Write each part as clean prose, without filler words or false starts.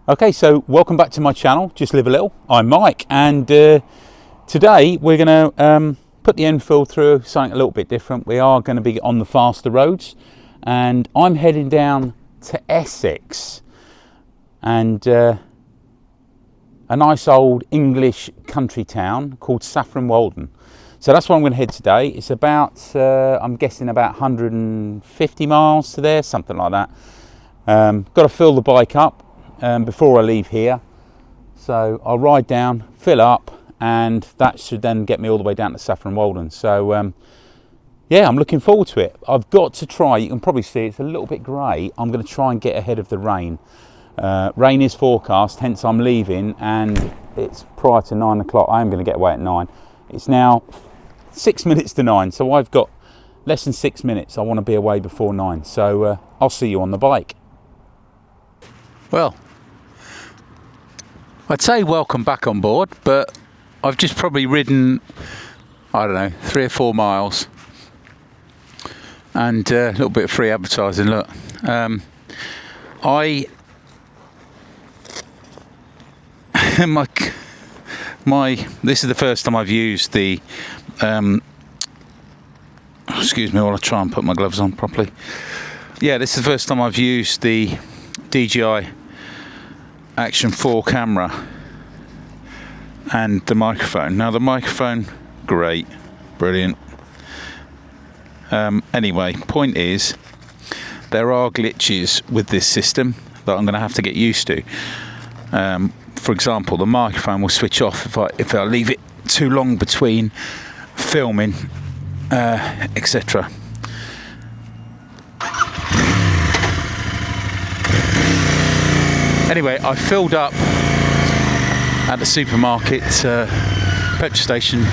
Okay, so welcome back to my channel, Just Live a Little. I'm Mike, and today we're going to put the Enfield through something a little bit different. We are going to be on the faster roads, and I'm heading down to Essex, and a nice old English country town called Saffron Walden. So that's where I'm going to head today. It's about, I'm guessing about 150 miles to there, something like that. Got to fill the bike up before I leave here, so I'll ride down, fill up, and that should then get me all the way down to Saffron Walden. So yeah, I'm looking forward to it. I've got to try, you can probably see it's a little bit grey, I'm going to try and get ahead of the rain. Rain is forecast, hence I'm leaving, and it's prior to 9 o'clock. I am going to get away at 9. It's now 6 minutes to 9, so I've got less than 6 minutes. I want to be away before 9, so I'll see you on the bike. Well, I'd say welcome back on board, but I've just probably ridden, I don't know, 3 or 4 miles, and a little bit of free advertising. Look, this is the first time I've used the excuse me while I try and put my gloves on properly. Yeah, this is the first time I've used the DJI Action 4 camera and the microphone. Now the microphone, great, brilliant. Anyway, point is, there are glitches with this system that I'm going to have to get used to. For example, the microphone will switch off if I leave it too long between filming, etc. Anyway, I filled up at the supermarket petrol station,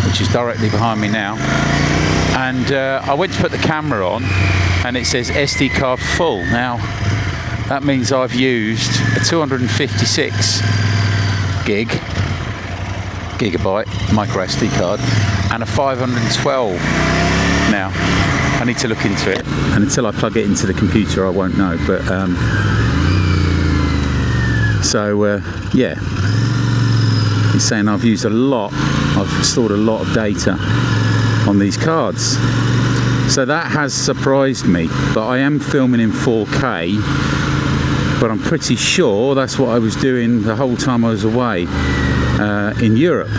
which is directly behind me now, and I went to put the camera on, and it says SD card full. Now that means I've used a 256 gigabyte micro SD card and a 512. Now I need to look into it, and until I plug it into the computer I won't know, but yeah, he's saying I've used a lot, I've stored a lot of data on these cards, so that has surprised me. But I am filming in 4K, but I'm pretty sure that's what I was doing the whole time I was away in Europe,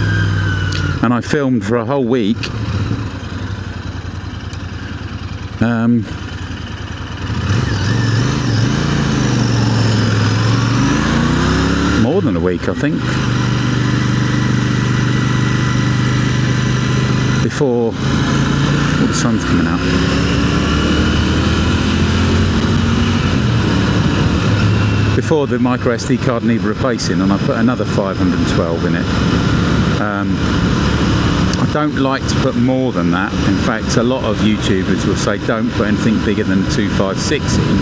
and I filmed for a whole week. More than a week, I think, before the sun's coming out. Before the micro SD card needed replacing, and I put another 512 in it. I don't like to put more than that. In fact, a lot of YouTubers will say don't put anything bigger than 256 in.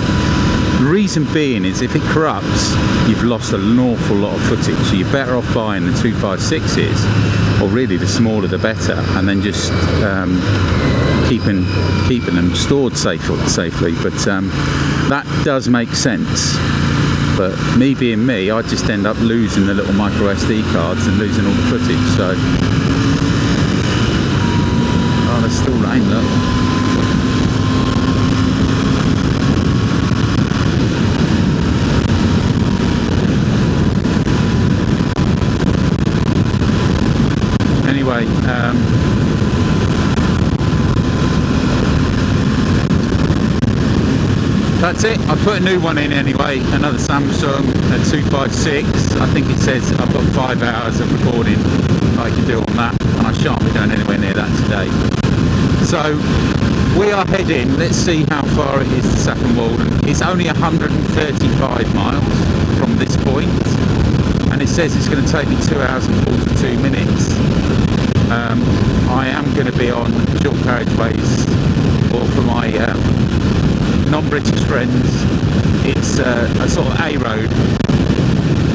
The reason being is if it corrupts, you've lost an awful lot of footage, so you're better off buying the 256s, or really the smaller the better, and then just keeping them stored safely. But that does make sense. But me being me, I just end up losing the little micro SD cards and losing all the footage. So, oh, there's still rain, look. Anyway, that's it. I put a new one in anyway, another Samsung at 256. I think it says I've got 5 hours of recording I can do on that, and I shan't be going anywhere near that today. So we are heading, let's see how far it is to Saffron Walden. It's only 135 miles from this point, and it says it's going to take me 2 hours and 42 minutes. I am going to be on dual carriageways, or for my non-British friends, it's a sort of A road,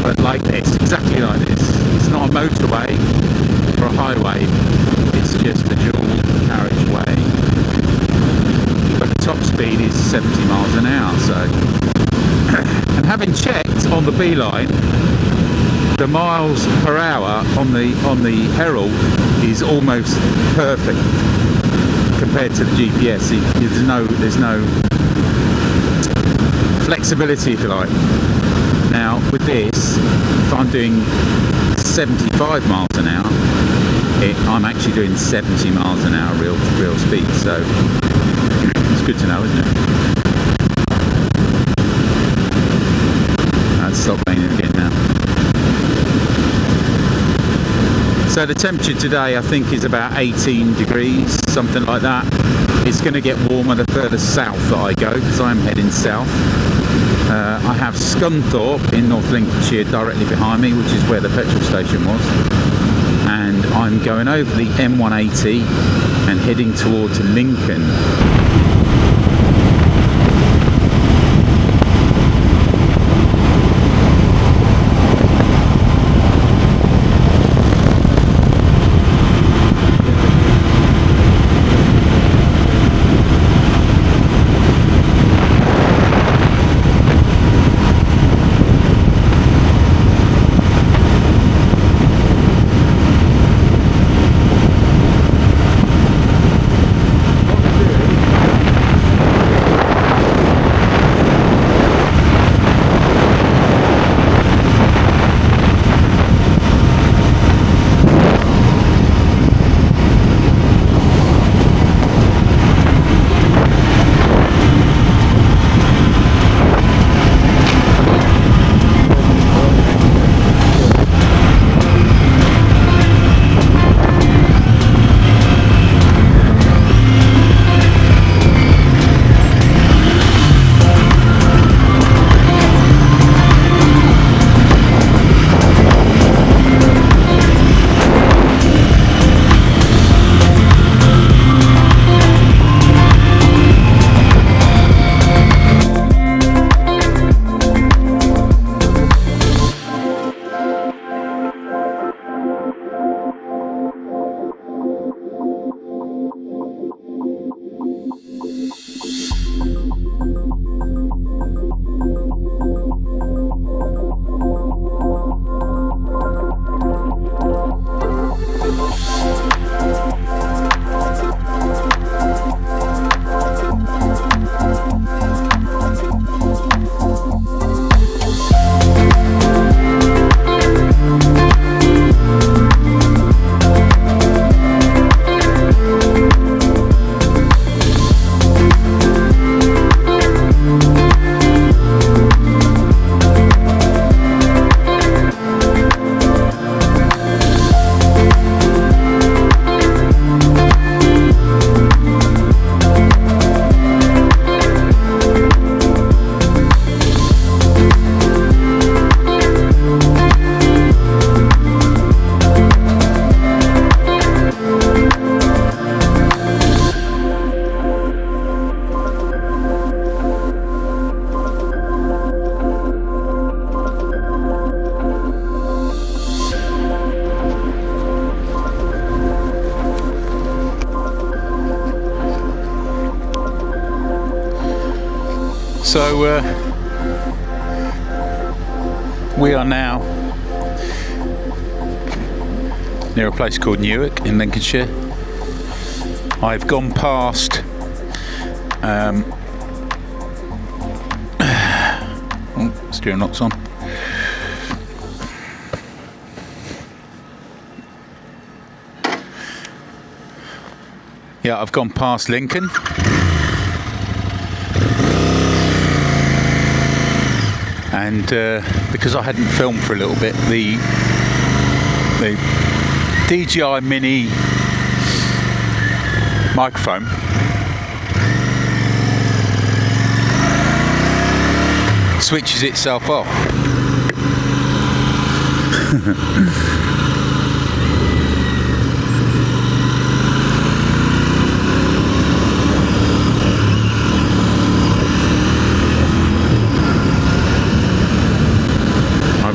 but like this, exactly like this. It's not a motorway or a highway, it's just a dual carriageway, but the top speed is 70 miles an hour. So and having checked on the beeline, the miles per hour on the Herald is almost perfect compared to the GPS. There's no flexibility, if you like. Now with this, if I'm doing 75 miles an hour, I'm actually doing 70 miles an hour real speed. So it's good to know, isn't it? I'll stop raining again now. So the temperature today, I think, is about 18 degrees, something like that. It's going to get warmer the further south that I go, because I'm heading south. I have Scunthorpe in North Lincolnshire directly behind me, which is where the petrol station was. And I'm going over the M180 and heading towards Lincoln. So we are now near a place called Newark in Lincolnshire. I've gone past steering lock's on. Yeah, I've gone past Lincoln. And because I hadn't filmed for a little bit, the DJI Mini microphone switches itself off.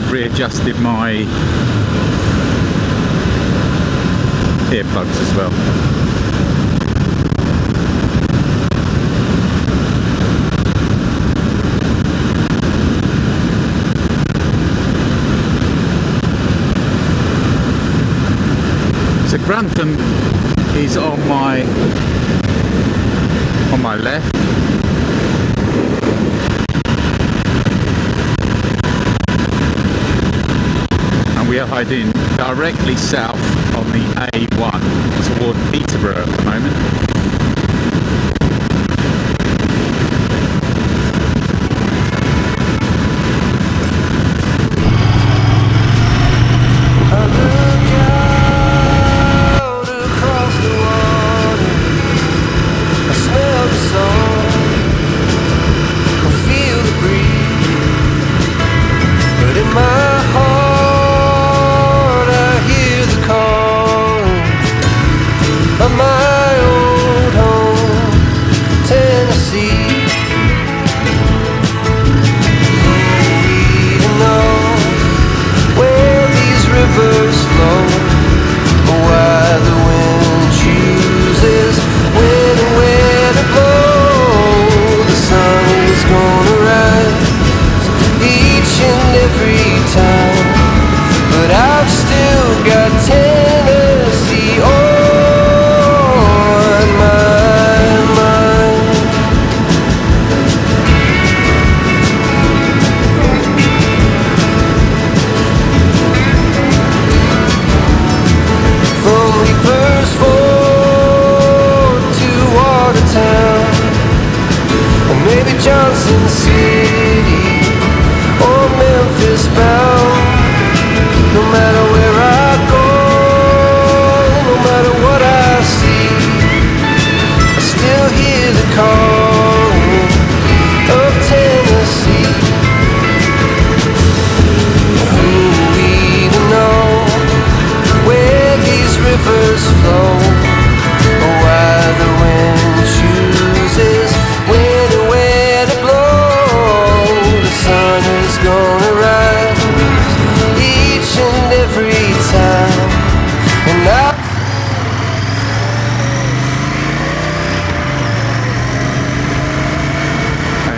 Readjusted my earplugs as well. So Grantham is on my left. And we are heading directly south on the A1 toward Peterborough at the moment.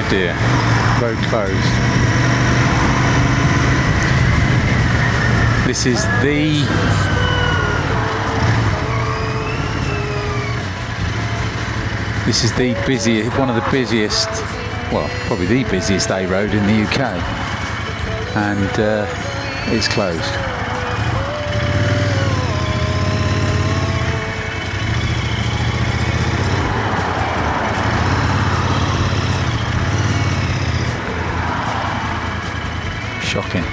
Dear, road closed. This is the busiest, one of the busiest, well, probably the busiest A road in the UK, and it's closed. Shocking.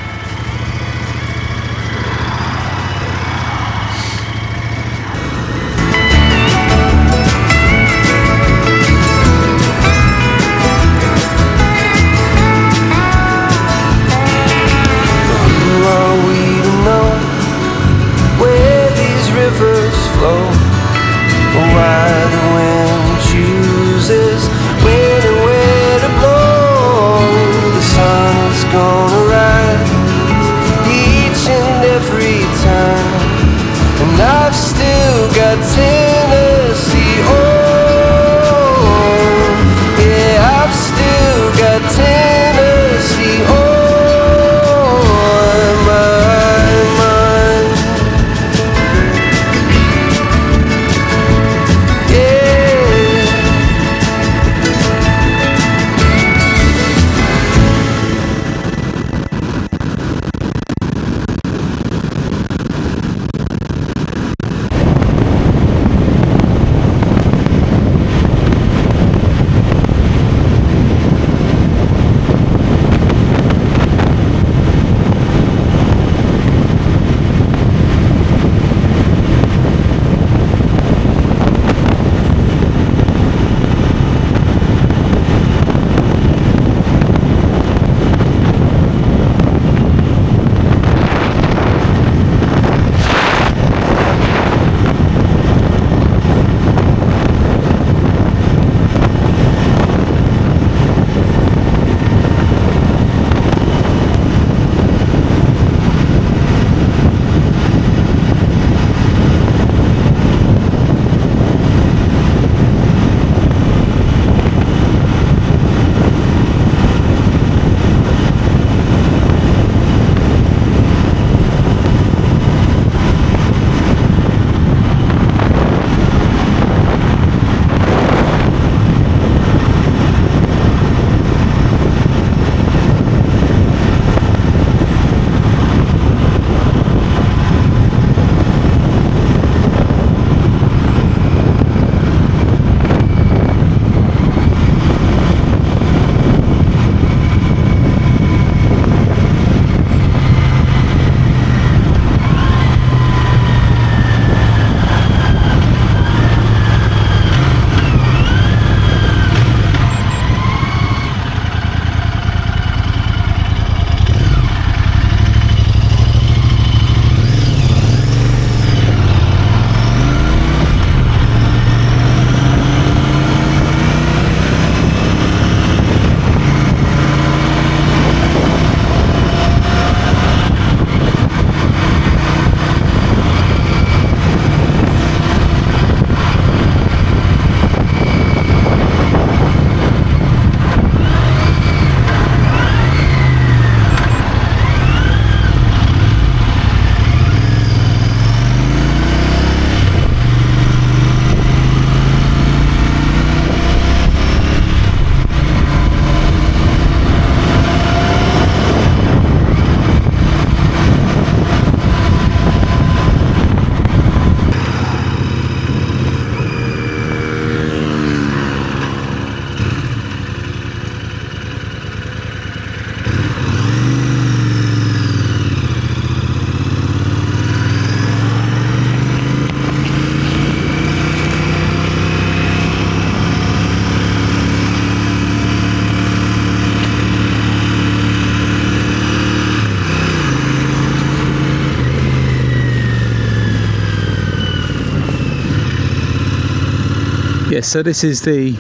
So this is the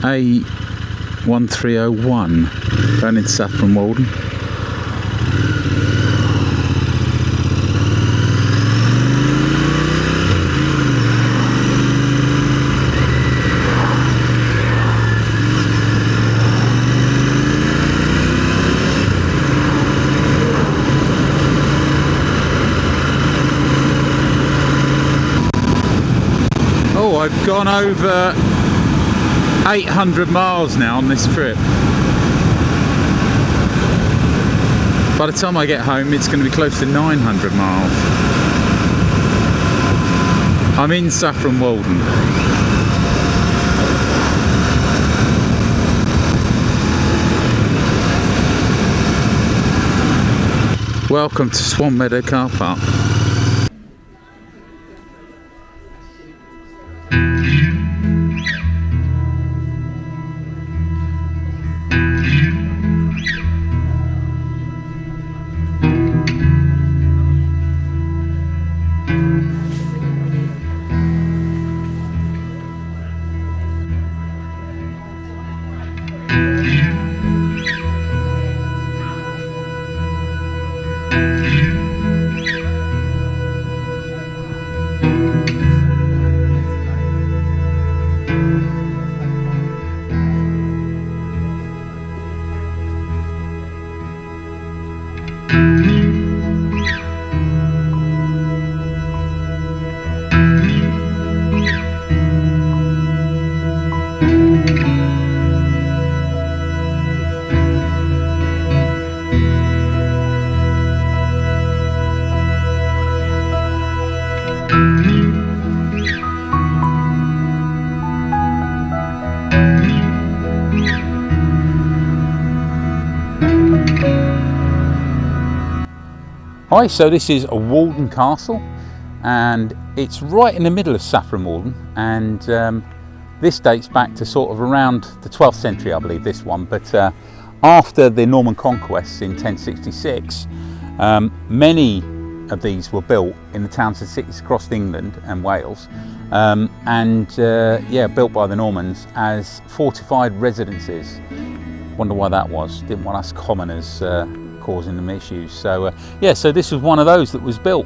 A1301 going into Saffron Walden. Oh, I've gone over 800 miles now on this trip. By the time I get home, it's going to be close to 900 miles. I'm in Saffron Walden. Welcome to Swan Meadow Car Park. Hi, so this is a Walden Castle, and it's right in the middle of Saffron Walden, and this dates back to sort of around the 12th century, I believe, this one. But after the Norman conquests in 1066, many of these were built in the towns and cities across England and Wales, built by the Normans as fortified residences. Wonder why that was. Didn't want us commoners causing them issues. So so this was one of those that was built.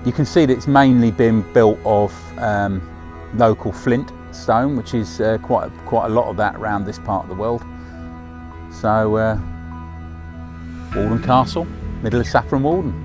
You can see that it's mainly been built of local flint stone, which is quite a lot of that around this part of the world. So Walden Castle, middle of Saffron Walden.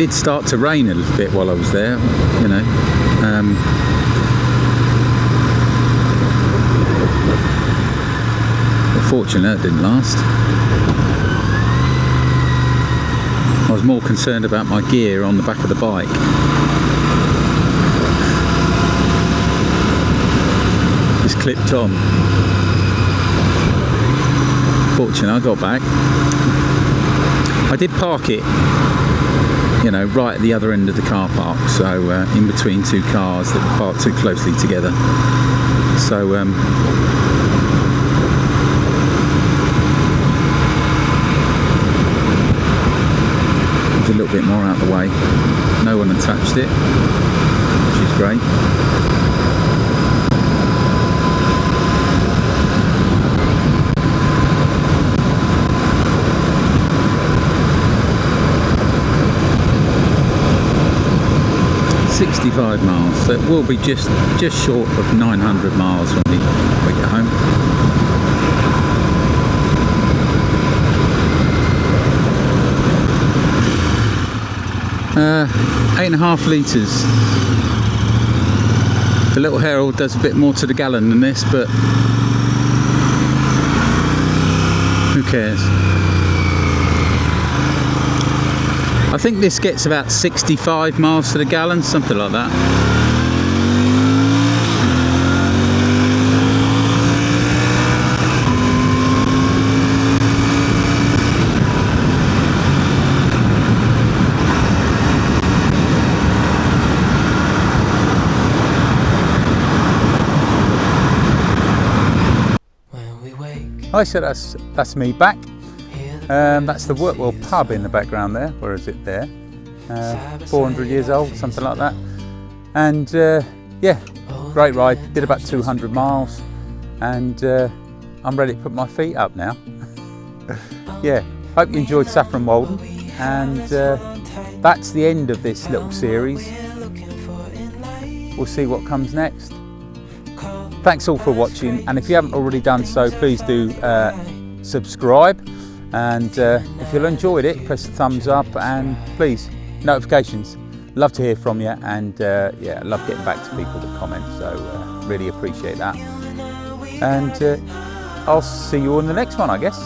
did start to rain a little bit while I was there, you know. But fortunately that didn't last. I was more concerned about my gear on the back of the bike. Just clipped on. Fortunately I got back. I did park it, you know, right at the other end of the car park, so in between two cars that were parked too closely together. So it was a little bit more out of the way. No one had touched it, which is great. .65 miles, so it will be just short of 900 miles when we get home. Uh, 8.5 litres. The little Herald does a bit more to the gallon than this, but who cares? I think this gets about 65 miles to the gallon, something like that. Hi, so that's me back. That's the Workwell pub in the background there. Where is it there? 400 years old, something like that. And yeah, great ride. Did about 200 miles, and I'm ready to put my feet up now. Yeah, hope you enjoyed Saffron Walden, and that's the end of this little series. We'll see what comes next. Thanks all for watching, and if you haven't already done so, please do subscribe. And if you enjoyed it, press the thumbs up, and please, notifications. Love to hear from you, and yeah, I love getting back to people that comment, so really appreciate that. And I'll see you on the next one, I guess.